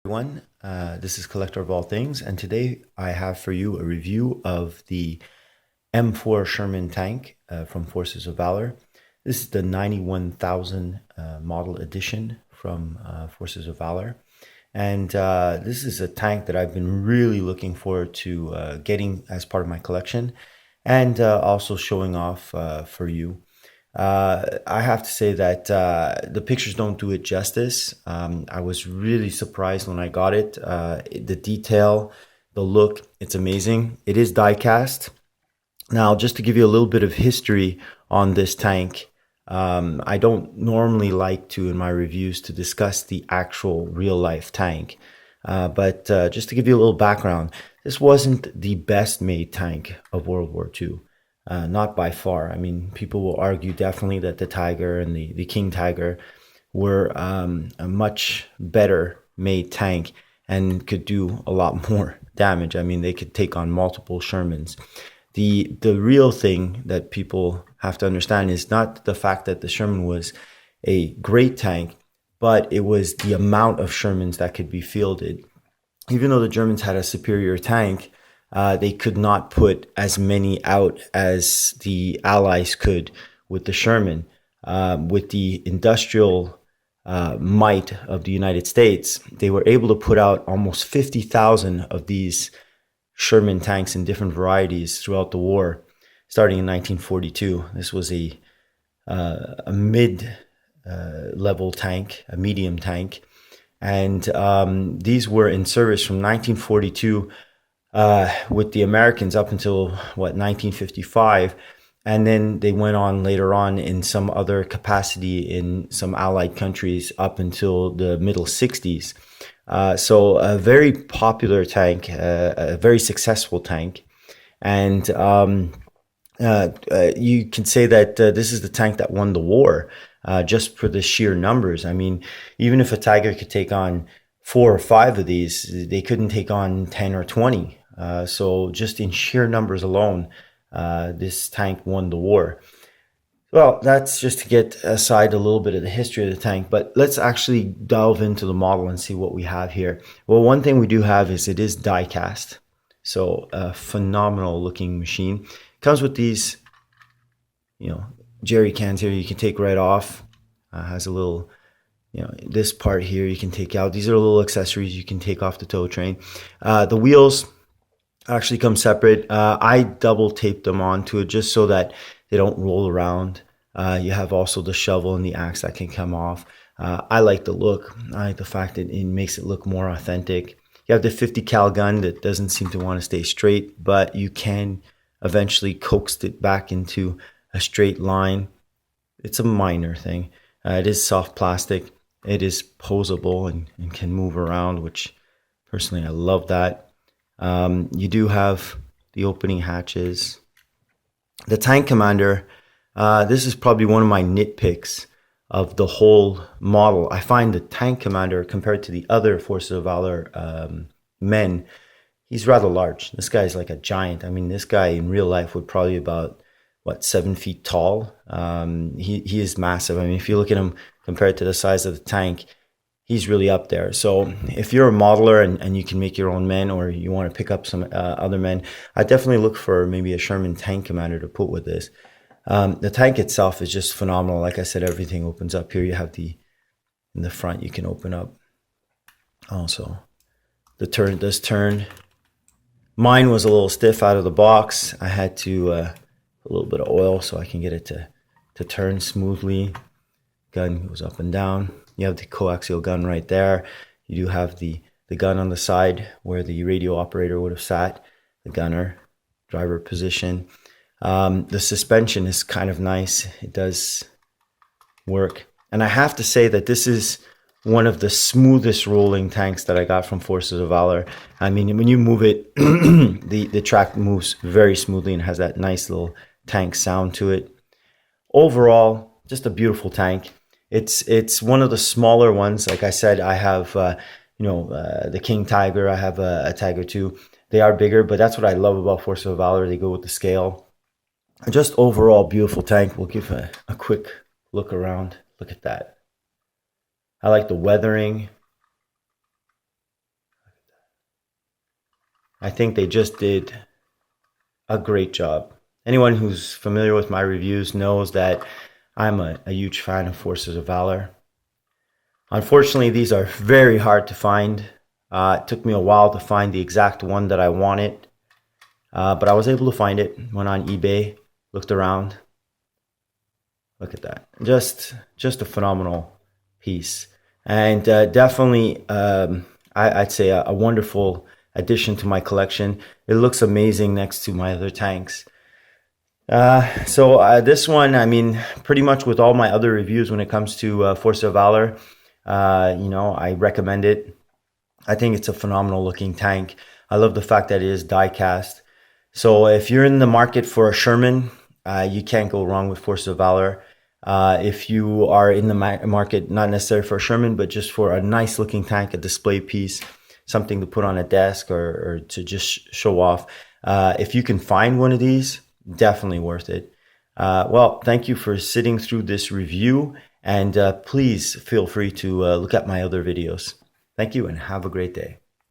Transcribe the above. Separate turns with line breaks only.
Everyone. This is Collector of All Things, and today I have for you a review of the M4 Sherman tank from Forces of Valor. This is the 91,000 model edition from Forces of Valor, and this is a tank that I've been really looking forward to getting as part of my collection, and also showing off for you. I have to say that the pictures don't do it justice. I was really surprised when I got it. The detail, the look, it's amazing. It is die cast. Now, just to give you a little bit of history on this tank, I don't normally like to, in my reviews, to discuss the actual real life tank. But just to give you a little background, this wasn't the best made tank of World War II. Not by far. I mean, people will argue definitely that the Tiger and the King Tiger were a much better made tank and could do a lot more damage. I mean, they could take on multiple Shermans. The real thing that people have to understand is not the fact that the Sherman was a great tank, but it was the amount of Shermans that could be fielded. Even though the Germans had a superior tank, they could not put as many out as the Allies could with the Sherman. With the industrial might of the United States, they were able to put out almost 50,000 of these Sherman tanks in different varieties throughout the war, starting in 1942. This was a mid-level tank, a medium tank, and these were in service from 1942 with the Americans up until 1955, and then they went on later on in some other capacity in some Allied countries up until the middle 60s. So a very popular tank, a very successful tank, and you can say that this is the tank that won the war, just for the sheer numbers. I mean, even if a Tiger could take on 4 or 5 of these, they couldn't take on 10 or 20. So just in sheer numbers alone, this tank won the war. Well, that's just to get aside a little bit of the history of the tank, but let's actually delve into the model and see what we have here. Well, one thing we do have is it is die cast. So a phenomenal looking machine. Comes with these, jerry cans here you can take right off. Has a little, this part here you can take out. These are little accessories you can take off the tow train. The wheels actually come separate. I double taped them onto it just so that they don't roll around. You have also the shovel and the axe that can come off. I like the look. I like the fact that it makes it look more authentic. You have the 50 cal gun that doesn't seem to want to stay straight, but you can eventually coax it back into a straight line. It's a minor thing. It is soft plastic. It is posable and can move around, which personally I love that. You do have the opening hatches. The tank commander, this is probably one of my nitpicks of the whole model. I find the tank commander, compared to the other Forces of Valor men, he's rather large. This guy's like a giant. I mean, this guy in real life would probably be about, 7 feet tall. He is massive. I mean, if you look at him compared to the size of the tank, he's really up there. So if you're a modeler and you can make your own men, or you want to pick up some other men, I definitely look for maybe a Sherman tank commander to put with this. The tank itself is just phenomenal. Like I said, everything opens up here. You have in the front, you can open up. Also, the turn does turn. Mine was a little stiff out of the box. I had to a little bit of oil so I can get it to turn smoothly. Gun goes up and down. You have the coaxial gun right there. You do have the gun on the side where the radio operator would have sat, the gunner, driver position. The suspension is kind of nice. It does work. And I have to say that this is one of the smoothest rolling tanks that I got from Forces of Valor. I mean, when you move it, the track moves very smoothly and has that nice little tank sound to it. Overall, just a beautiful tank. It's one of the smaller ones. Like I said, I have the King Tiger. I have a Tiger too. They are bigger, but that's what I love about Forces of Valor. They go with the scale. Just overall beautiful tank. We'll give a quick look around. Look at that. I like the weathering. I think they just did a great job. Anyone who's familiar with my reviews knows that I'm a huge fan of Forces of Valor. Unfortunately, these are very hard to find. It took me a while to find the exact one that I wanted, but I was able to find it. Went on eBay, looked around. Look at that. Just a phenomenal piece. And definitely, I'd say a wonderful addition to my collection. It looks amazing next to my other tanks. So this one, I mean, pretty much with all my other reviews when it comes to Force of Valor, I recommend it. I think it's a phenomenal looking tank. I love the fact that it is die cast. So if you're in the market for a Sherman, you can't go wrong with Force of Valor. If you are in the market, not necessarily for a Sherman, but just for a nice looking tank, a display piece, something to put on a desk or to just show off. If you can find one of these, definitely worth it. Well, thank you for sitting through this review, and please feel free to look at my other videos. Thank you and have a great day.